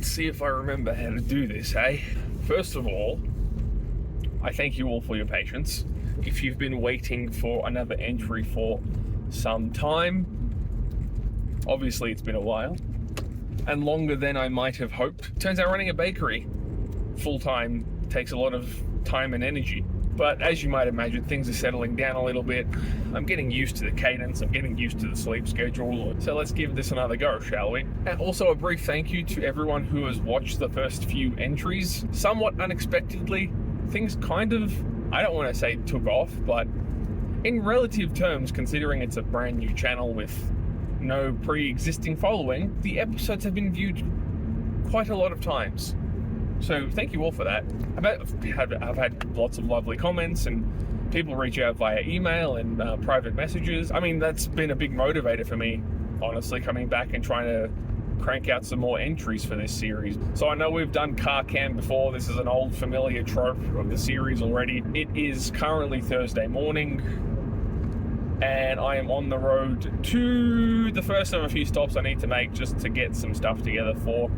Let's see if I remember how to do this, hey? First of all, I thank you all for your patience. If you've been waiting for another entry for some time, obviously it's been a while, and longer than I might have hoped. Turns out running a bakery full-time takes a lot of time and energy. But as you might imagine, things are settling down a little bit. I'm getting used to the cadence, I'm getting used to the sleep schedule. So let's give this another go, shall we? And also a brief thank you to everyone who has watched the first few entries. Somewhat unexpectedly, things kind of, I don't want to say took off, but in relative terms, considering it's a brand new channel with no pre-existing following, the episodes have been viewed quite a lot of times. So thank you all for that. I've had lots of lovely comments and people reach out via email and private messages. I mean, that's been a big motivator for me, honestly, coming back and trying to crank out some more entries for this series. So I know we've done car cam before. This is an old familiar trope of the series already. It is currently Thursday morning and I am on the road to the first of a few stops I need to make just to get some stuff together for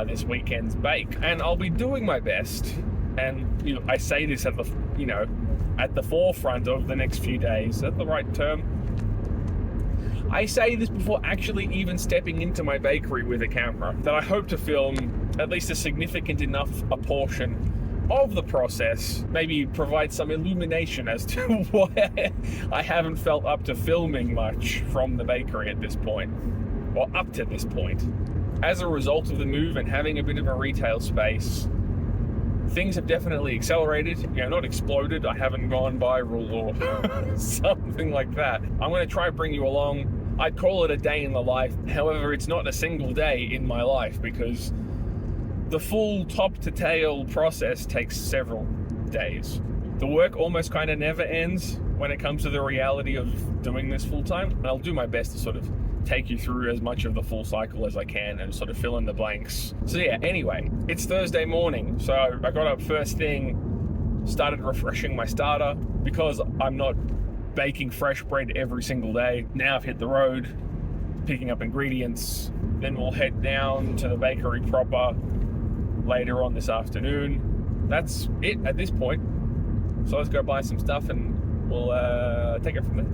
this weekend's bake. And I'll be doing my best, and I say this at the forefront of the next few days. Is that the right term? I say this before actually even stepping into my bakery with a camera, that I hope to film at least a significant enough a portion of the process, maybe provide some illumination as to why I haven't felt up to filming much from the bakery at this point, or up to this point. As a result of the move and having a bit of a retail space, things have definitely accelerated, not exploded. I haven't gone viral or something like that. I'm going to try and bring you along. I'd call it a day in the life. However, it's not a single day in my life because the full top to tail process takes several days. The work almost kind of never ends when it comes to the reality of doing this full time. And I'll do my best to sort of take you through as much of the full cycle as I can and sort of fill in the blanks. So yeah, anyway, it's Thursday morning. So I got up first thing, started refreshing my starter because I'm not baking fresh bread every single day. Now I've hit the road, picking up ingredients. Then we'll head down to the bakery proper later on this afternoon. That's it at this point. So let's go buy some stuff and we'll take it from there.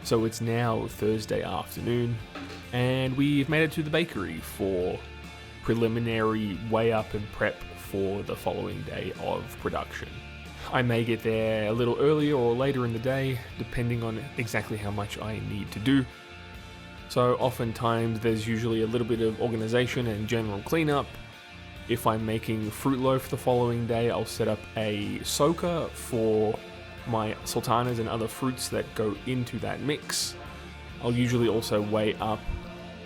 So it's now Thursday afternoon, and we've made it to the bakery for preliminary weigh up and prep for the following day of production. I may get there a little earlier or later in the day, depending on exactly how much I need to do. So oftentimes there's usually a little bit of organization and general cleanup. If I'm making fruit loaf the following day, I'll set up a soaker for my sultanas and other fruits that go into that mix. I'll usually also weigh up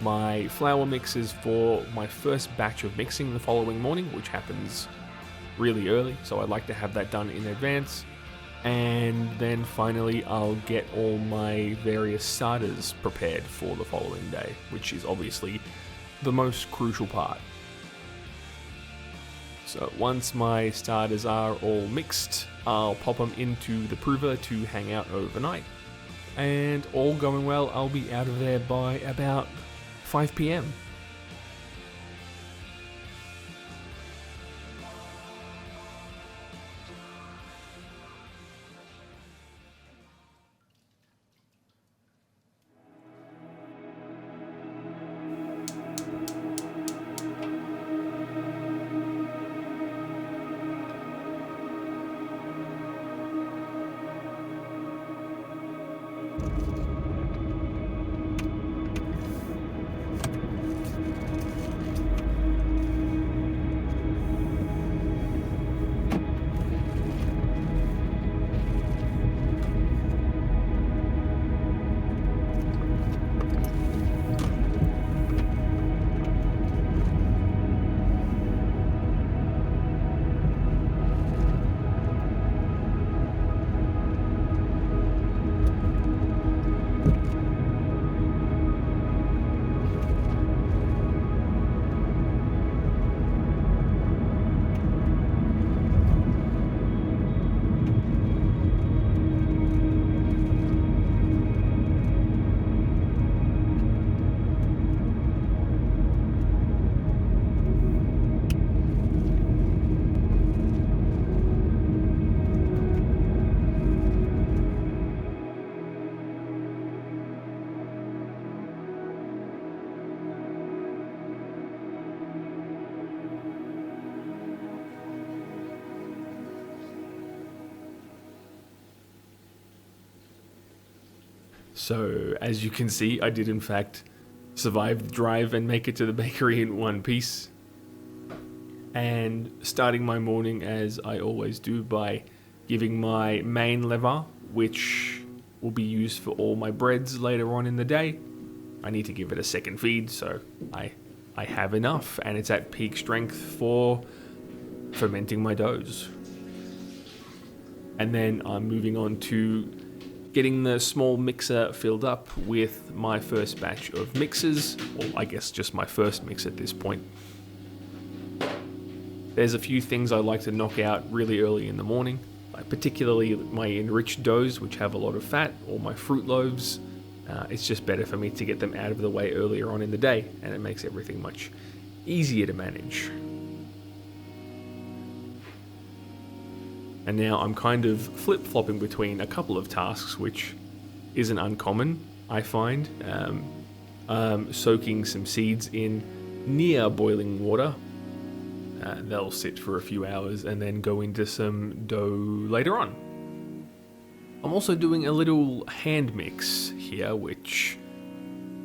my flour mixes for my first batch of mixing the following morning, which happens really early, so I'd like to have that done in advance. And then finally I'll get all my various starters prepared for the following day, which is obviously the most crucial part. So once my starters are all mixed, I'll pop them into the prover to hang out overnight. And all going well, I'll be out of there by about 5 p.m. So as you can see, I did in fact survive the drive and make it to the bakery in one piece. And starting my morning as I always do by giving my main lever, which will be used for all my breads later on in the day. I need to give it a second feed, so I have enough, and it's at peak strength for fermenting my doughs. And then I'm moving on to getting the small mixer filled up with my first batch of mixes, or I guess just my first mix at this point. There's a few things I like to knock out really early in the morning, like particularly my enriched doughs, which have a lot of fat, or my fruit loaves. It's just better for me to get them out of the way earlier on in the day, and it makes everything much easier to manage. And now I'm kind of flip-flopping between a couple of tasks, which isn't uncommon, I find. Soaking some seeds in near boiling water. They'll sit for a few hours and then go into some dough later on. I'm also doing a little hand mix here, which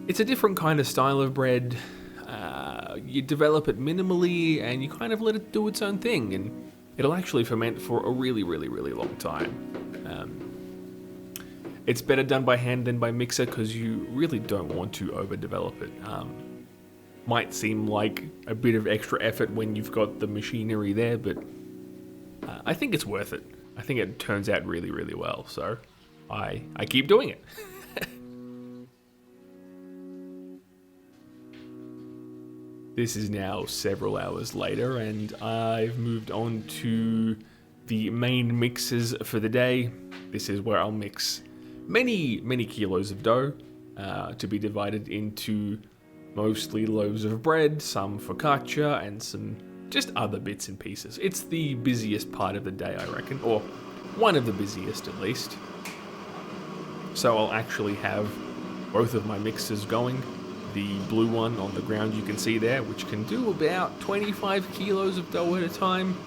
it's a different kind of style of bread. You develop it minimally and you kind of let it do its own thing, and it'll actually ferment for a really, really, really long time. It's better done by hand than by mixer because you really don't want to overdevelop it. Might seem like a bit of extra effort when you've got the machinery there, but I think it's worth it. I think it turns out really, really well, so I keep doing it. This is now several hours later, and I've moved on to the main mixes for the day. This is where I'll mix many, many kilos of dough to be divided into mostly loaves of bread, some focaccia, and some just other bits and pieces. It's the busiest part of the day, I reckon, or one of the busiest at least. So I'll actually have both of my mixers going. The blue one on the ground you can see there, which can do about 25 kilos of dough at a time,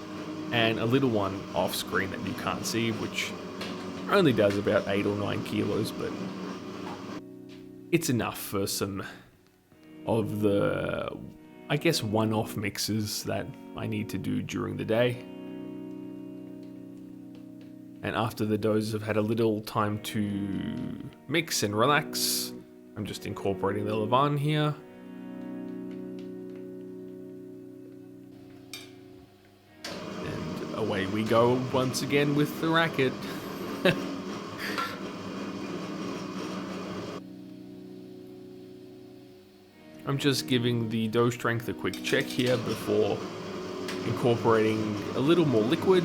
and a little one off screen that you can't see, which only does about 8 or 9 kilos, but it's enough for some of the, I guess, one-off mixes that I need to do during the day. And after the doughs have had a little time to mix and relax, I'm just incorporating the levain here. And away we go once again with the racket. I'm just giving the dough strength a quick check here before incorporating a little more liquid,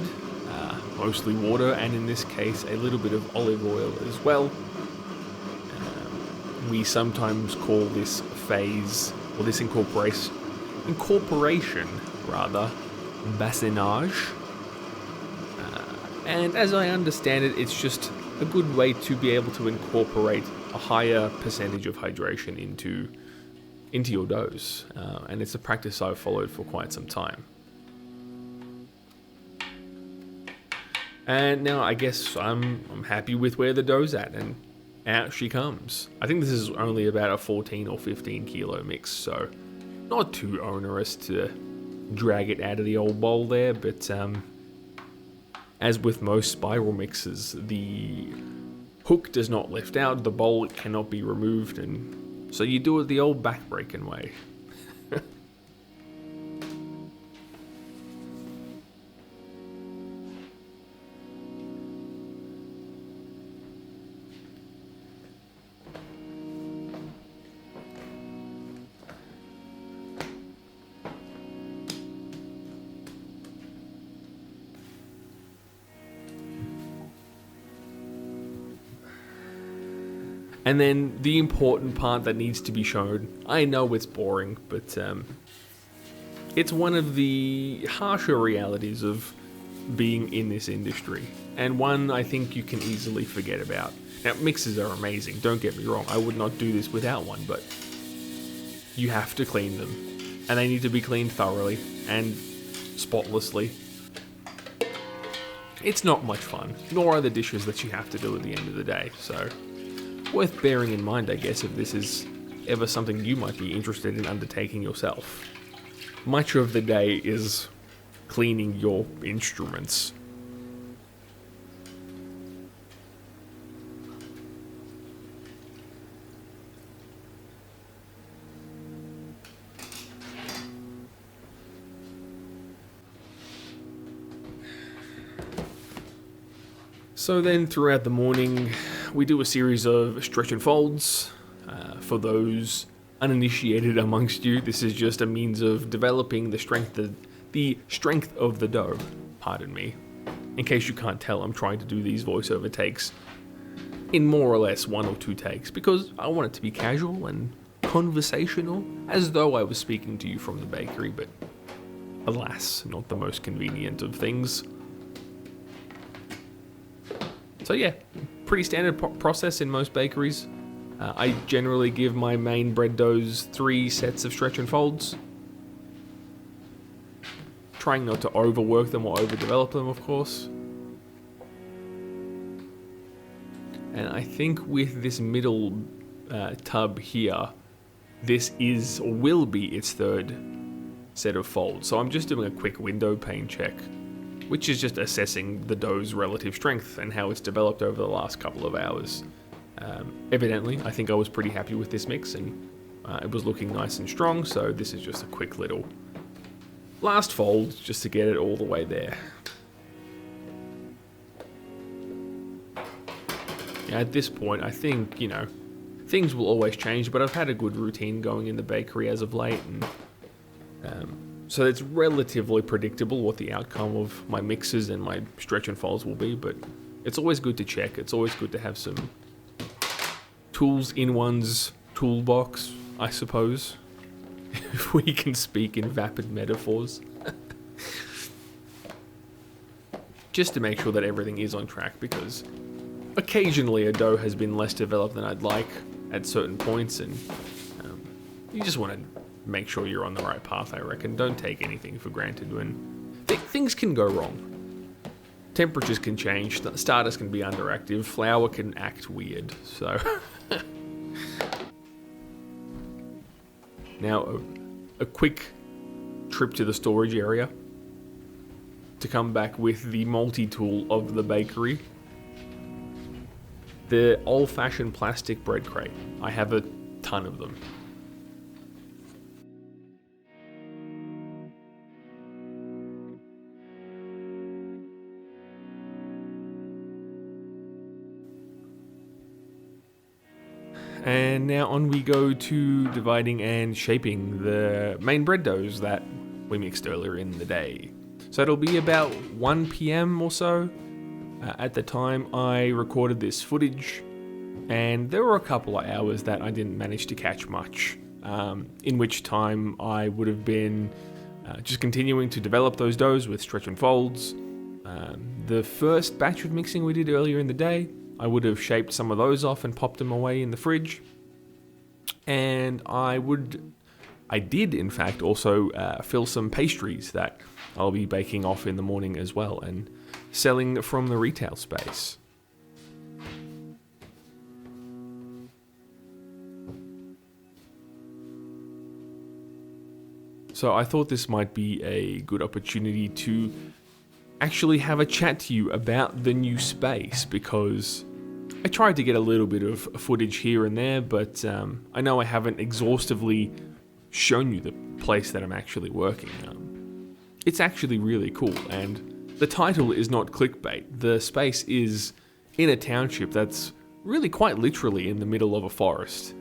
mostly water, and in this case a little bit of olive oil as well. We sometimes call this phase, or this incorporation rather, bassinage. And as I understand it, it's just a good way to be able to incorporate a higher percentage of hydration into your doughs, and it's a practice I've followed for quite some time. And now I guess I'm happy with where the dough's at, and out she comes. I think this is only about a 14 or 15 kilo mix, so not too onerous to drag it out of the old bowl there, but as with most spiral mixes, the hook does not lift out, the bowl cannot be removed, and so you do it the old backbreaking way. And then the important part that needs to be shown, I know it's boring, but it's one of the harsher realities of being in this industry, and one I think you can easily forget about. Now, mixers are amazing, don't get me wrong, I would not do this without one, but you have to clean them, and they need to be cleaned thoroughly and spotlessly. It's not much fun, nor are the dishes that you have to do at the end of the day, so worth bearing in mind, I guess, if this is ever something you might be interested in undertaking yourself. Much of the day is cleaning your instruments. So then throughout the morning, we do a series of stretch and folds. For those uninitiated amongst you, this is just a means of developing the strength of the dough. Pardon me. In case you can't tell, I'm trying to do these voiceover takes in more or less 1 or 2 takes because I want it to be casual and conversational, as though I was speaking to you from the bakery, but alas, not the most convenient of things. So yeah, pretty standard process in most bakeries. I generally give my main bread doughs 3 sets of stretch and folds. Trying not to overwork them or overdevelop them, of course. And I think with this middle tub here, this is or will be its 3rd set of folds. So I'm just doing a quick window pane check, which is just assessing the dough's relative strength and how it's developed over the last couple of hours. Evidently, I think I was pretty happy with this mix and it was looking nice and strong, so this is just a quick little last fold just to get it all the way there. At this point, I think, things will always change, but I've had a good routine going in the bakery as of late, and so it's relatively predictable what the outcome of my mixes and my stretch and folds will be, but it's always good to check. It's always good to have some tools in one's toolbox, I suppose, if we can speak in vapid metaphors. Just to make sure that everything is on track, because occasionally a dough has been less developed than I'd like at certain points, and you just want to make sure you're on the right path, I reckon. Don't take anything for granted when things can go wrong. Temperatures can change, starters can be underactive, flour can act weird, so... Now, a quick trip to the storage area to come back with the multi-tool of the bakery. The old-fashioned plastic bread crate. I have a ton of them. And now on we go to dividing and shaping the main bread doughs that we mixed earlier in the day. So it'll be about 1 p.m. or so at the time I recorded this footage, and there were a couple of hours that I didn't manage to catch much, in which time I would have been just continuing to develop those doughs with stretch and folds. The first batch of mixing we did earlier in the day, I would have shaped some of those off and popped them away in the fridge. And I did in fact also fill some pastries that I'll be baking off in the morning as well and selling from the retail space. So I thought this might be a good opportunity to actually have a chat to you about the new space, because I tried to get a little bit of footage here and there, but I know I haven't exhaustively shown you the place that I'm actually working. It's actually really cool, and the title is not clickbait. The space is in a township that's really quite literally in the middle of a forest.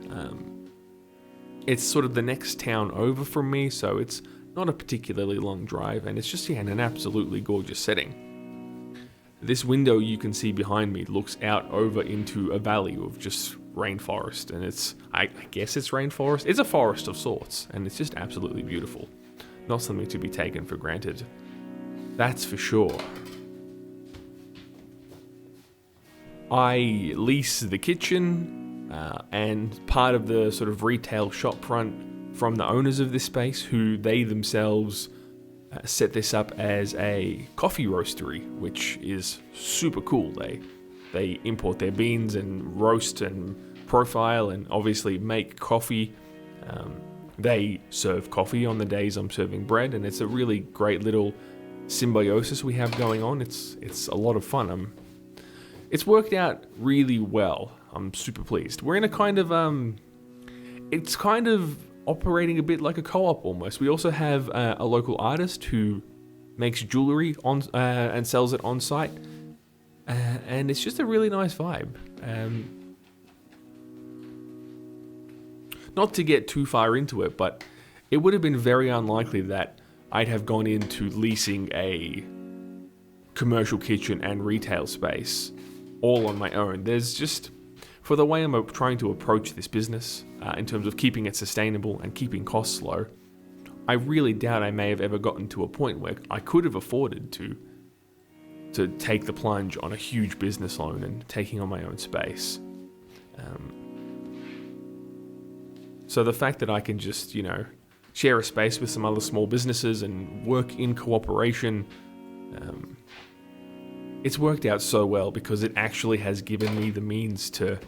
It's sort of the next town over from me, so it's not a particularly long drive, and it's just in an absolutely gorgeous setting. This window you can see behind me looks out over into a valley of just rainforest, and I guess it's rainforest. It's a forest of sorts, and it's just absolutely beautiful. Not something to be taken for granted. That's for sure. I lease the kitchen and part of the sort of retail shop front from the owners of this space, who they themselves set this up as a coffee roastery, which is super cool. They import their beans and roast and profile and obviously make coffee. They serve coffee on the days I'm serving bread, and it's a really great little symbiosis we have going on. It's a lot of fun. It's worked out really well. I'm super pleased. We're in a kind of it's kind of operating a bit like a co-op almost. We also have a local artist who makes jewelry on and sells it on site, and it's just a really nice vibe. Not to get too far into it, but it would have been very unlikely that I'd have gone into leasing a commercial kitchen and retail space all on my own. There's just, for the way I'm trying to approach this business, in terms of keeping it sustainable and keeping costs low, I really doubt I may have ever gotten to a point where I could have afforded to take the plunge on a huge business loan and taking on my own space. So the fact that I can just, share a space with some other small businesses and work in cooperation, it's worked out so well because it actually has given me the means to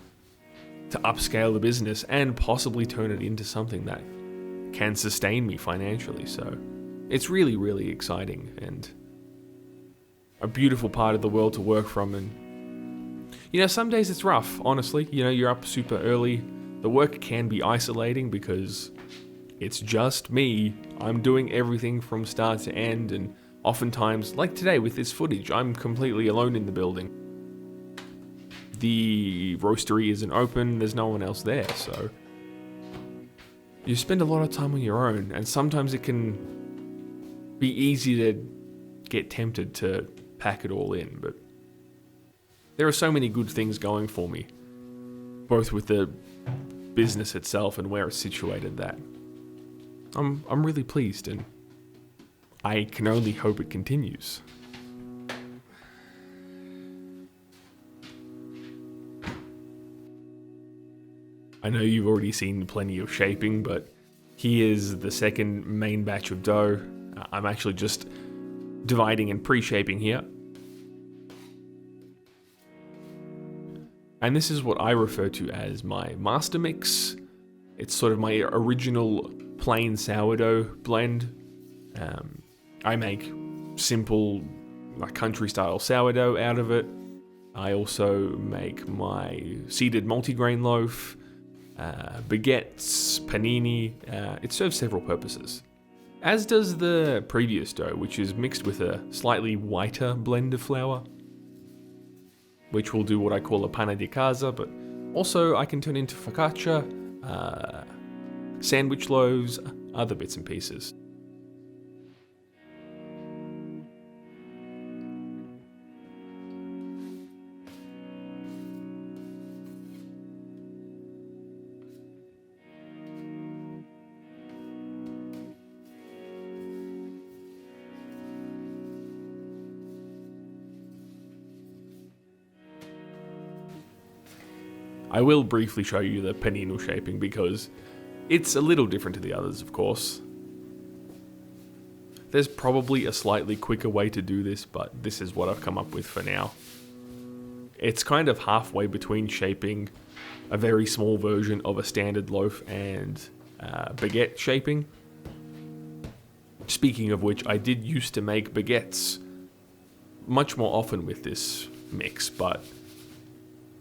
upscale the business and possibly turn it into something that can sustain me financially. So it's really, really exciting and a beautiful part of the world to work from. And, some days it's rough, honestly. You're up super early. The work can be isolating because it's just me. I'm doing everything from start to end, and oftentimes, like today with this footage, I'm completely alone in the building. The roastery isn't open, there's no one else there, so you spend a lot of time on your own, and sometimes it can be easy to get tempted to pack it all in, but there are so many good things going for me, both with the business itself and where it's situated, that I'm really pleased, and I can only hope it continues. I know you've already seen plenty of shaping, but here's the second main batch of dough. I'm actually just dividing and pre-shaping here. And this is what I refer to as my master mix. It's sort of my original plain sourdough blend. I make simple, country-style sourdough out of it. I also make my seeded multigrain loaf, baguettes, panini. It serves several purposes. As does the previous dough, which is mixed with a slightly whiter blend of flour, which will do what I call a panna di casa, but also I can turn into focaccia, sandwich loaves, other bits and pieces. I will briefly show you the panino shaping because it's a little different to the others, of course. There's probably a slightly quicker way to do this, but this is what I've come up with for now. It's kind of halfway between shaping a very small version of a standard loaf and baguette shaping. Speaking of which, I did used to make baguettes much more often with this mix, but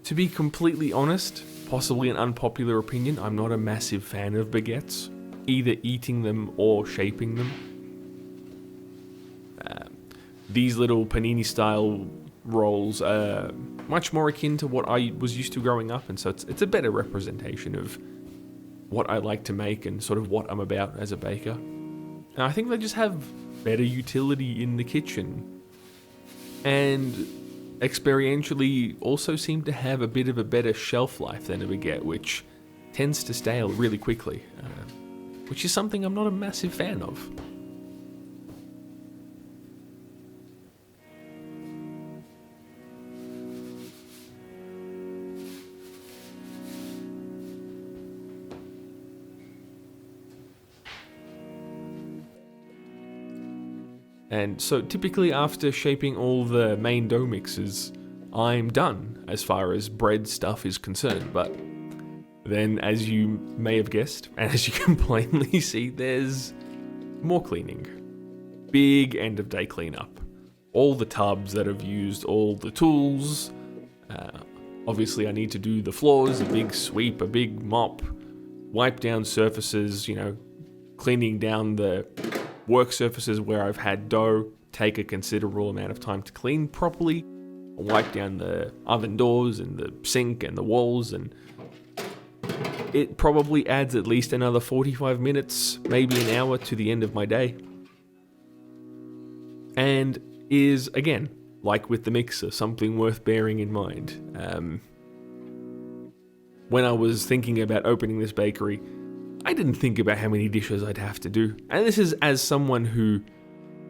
to be completely honest, possibly an unpopular opinion, I'm not a massive fan of baguettes, either eating them or shaping them. These little panini-style rolls are much more akin to what I was used to growing up, and so it's a better representation of what I like to make and sort of what I'm about as a baker. And I think they just have better utility in the kitchen, and experientially also seem to have a bit of a better shelf life than a baguette, which tends to stale really quickly, which is something I'm not a massive fan of. And so typically after shaping all the main dough mixes, I'm done as far as bread stuff is concerned, but then, as you may have guessed, and as you can plainly see, there's more cleaning. Big end of day cleanup. All the tubs that I've used, all the tools. Obviously, I need to do the floors, a big sweep, a big mop, wipe down surfaces, cleaning down the work surfaces where I've had dough, take a considerable amount of time to clean properly, wipe down the oven doors and the sink and the walls, and it probably adds at least another 45 minutes, maybe an hour to the end of my day. And is, again, like with the mixer, something worth bearing in mind. When I was thinking about opening this bakery, I didn't think about how many dishes I'd have to do. And this is as someone who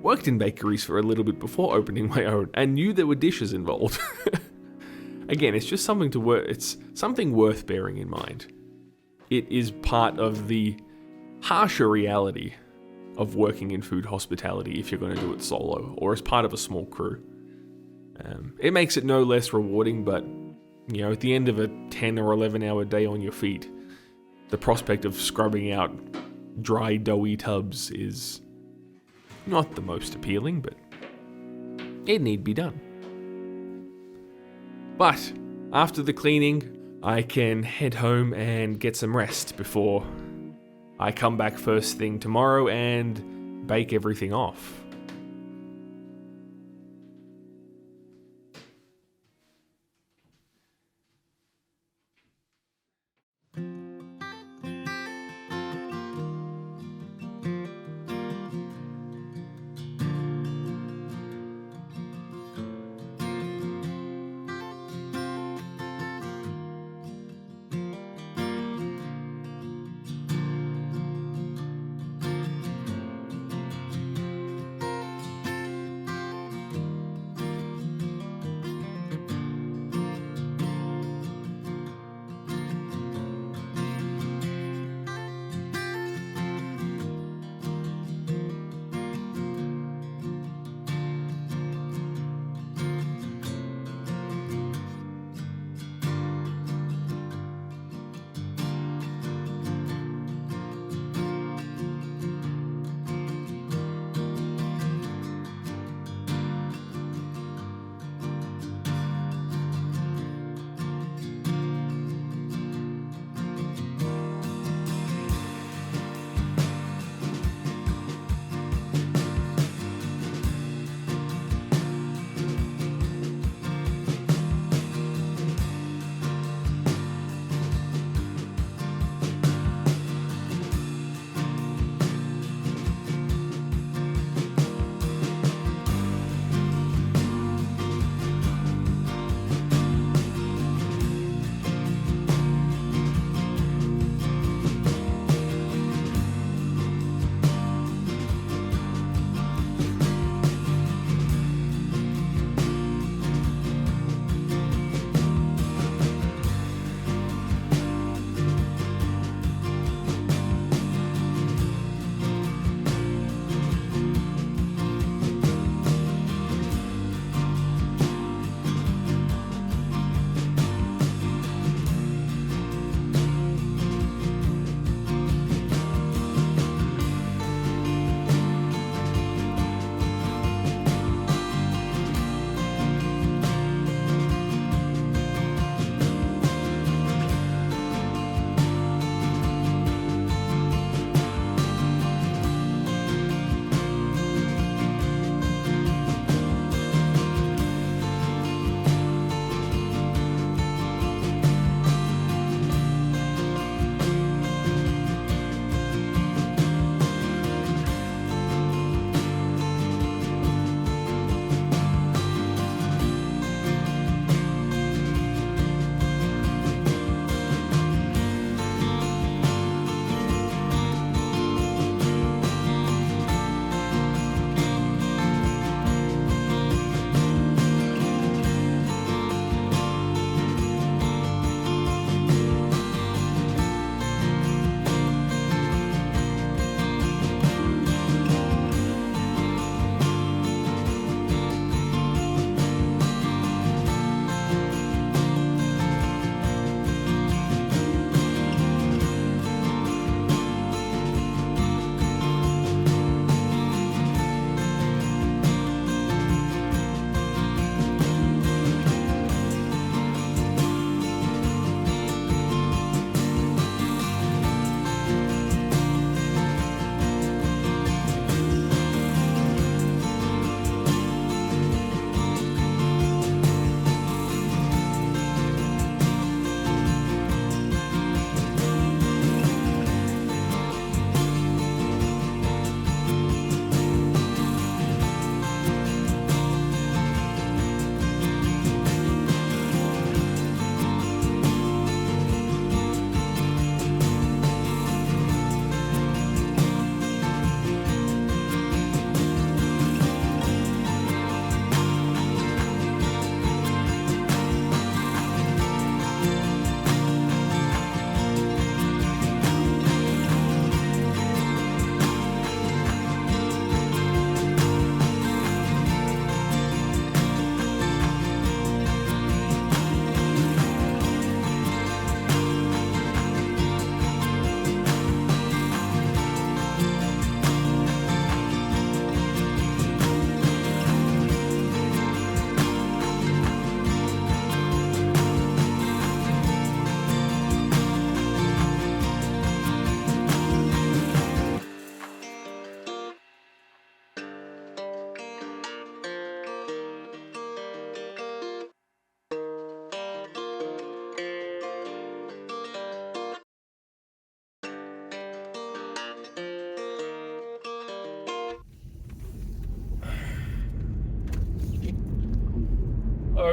worked in bakeries for a little bit before opening my own and knew there were dishes involved. Again, it's just it's something worth bearing in mind. It is part of the harsher reality of working in food hospitality if you're going to do it solo or as part of a small crew. It makes it no less rewarding, but at the end of a 10 or 11 hour day on your feet, the prospect of scrubbing out dry, doughy tubs is not the most appealing, but it need be done. But after the cleaning, I can head home and get some rest before I come back first thing tomorrow and bake everything off.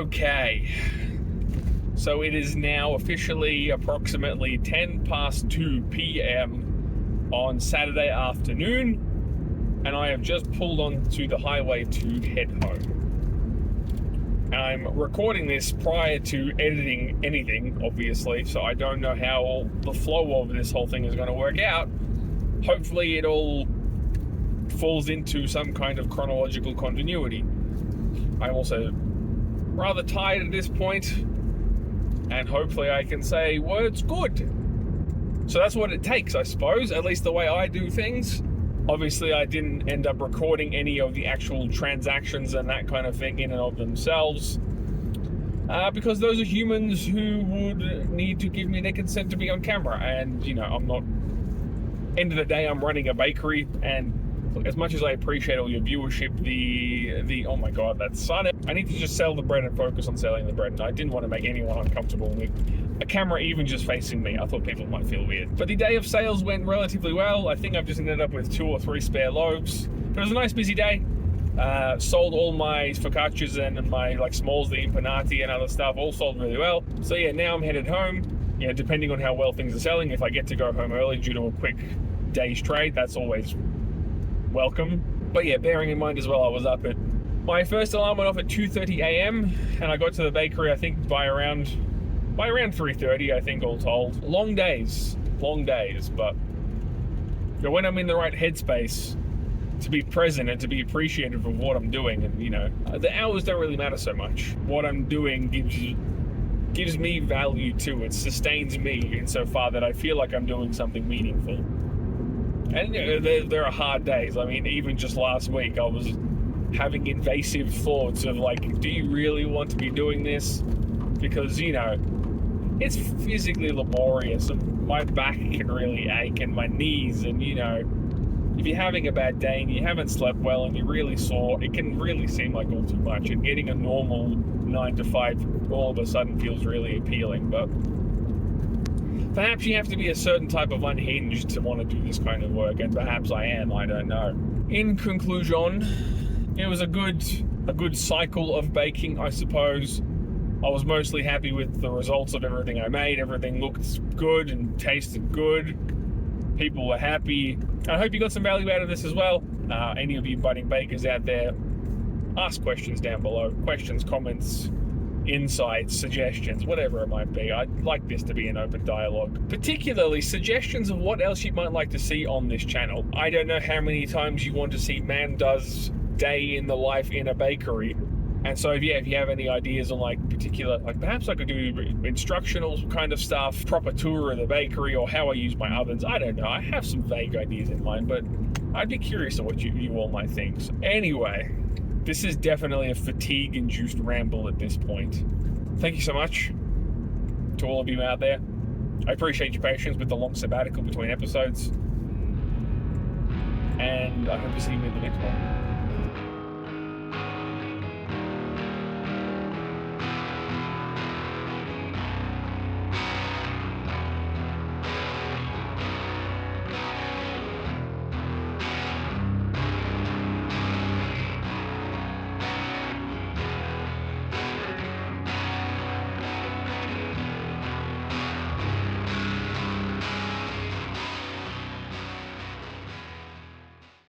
Okay. So it is now officially approximately 2 p.m. on Saturday afternoon, and I have just pulled onto the highway to head home. I'm recording this prior to editing anything, obviously, so I don't know how the flow of this whole thing is going to work out. Hopefully it all falls into some kind of chronological continuity. I'm also rather tired at this point, and hopefully I can say words good. So that's what it takes, I suppose, at least the way I do things. Obviously, I didn't end up recording any of the actual transactions and that kind of thing in and of themselves, because those are humans who would need to give me their consent to be on camera. And, you know, I'm not... End of the day, I'm running a bakery, and look, as much as I appreciate all your viewership, the oh my god, that sun. I need to just sell the bread and focus on selling the bread, and I didn't want to make anyone uncomfortable with a camera even just facing me. I thought people might feel weird. But the day of sales went relatively well. I think I've just ended up with 2 or 3 spare loaves. But it was a nice busy day. Sold all my focaccias and my smalls, the impanati and other stuff, all sold really well. So yeah, now I'm headed home. Yeah, depending on how well things are selling, if I get to go home early due to a quick day's trade, that's always welcome. But yeah, bearing in mind as well, I was up at... My first alarm went off at 2:30 a.m. and I got to the bakery, I think, by around 3:30, I think, all told. Long days, but you know, when I'm in the right headspace to be present and to be appreciative of what I'm doing, and, you know, the hours don't really matter so much. What I'm doing gives me value too. It sustains me insofar that I feel like I'm doing something meaningful. And you know, there are hard days. I mean, even just last week, I was having invasive thoughts of do you really want to be doing this? Because, you know, it's physically laborious, and my back can really ache, and my knees, and, you know, if you're having a bad day and you haven't slept well and you're really sore, it can really seem like all too much, and getting a normal 9 to 5 all of a sudden feels really appealing. But perhaps you have to be a certain type of unhinged to want to do this kind of work, and perhaps I am, I don't know. In conclusion, it was a good cycle of baking, I suppose. I was mostly happy with the results of everything I made. Everything looked good and tasted good. People were happy. I hope you got some value out of this as well. Any of you budding bakers out there, ask questions down below. Questions, comments, insights, suggestions, whatever it might be. I'd like this to be an open dialogue. Particularly suggestions of what else you might like to see on this channel. I don't know how many times you want to see man does day in the life in a bakery. And so, yeah, if you have any ideas on particular, perhaps I could do instructional kind of stuff, proper tour of the bakery, or how I use my ovens. I don't know. I have some vague ideas in mind, but I'd be curious on what you all might think. So anyway, this is definitely a fatigue-induced ramble at this point. Thank you so much to all of you out there. I appreciate your patience with the long sabbatical between episodes. And I hope to see you in the next one.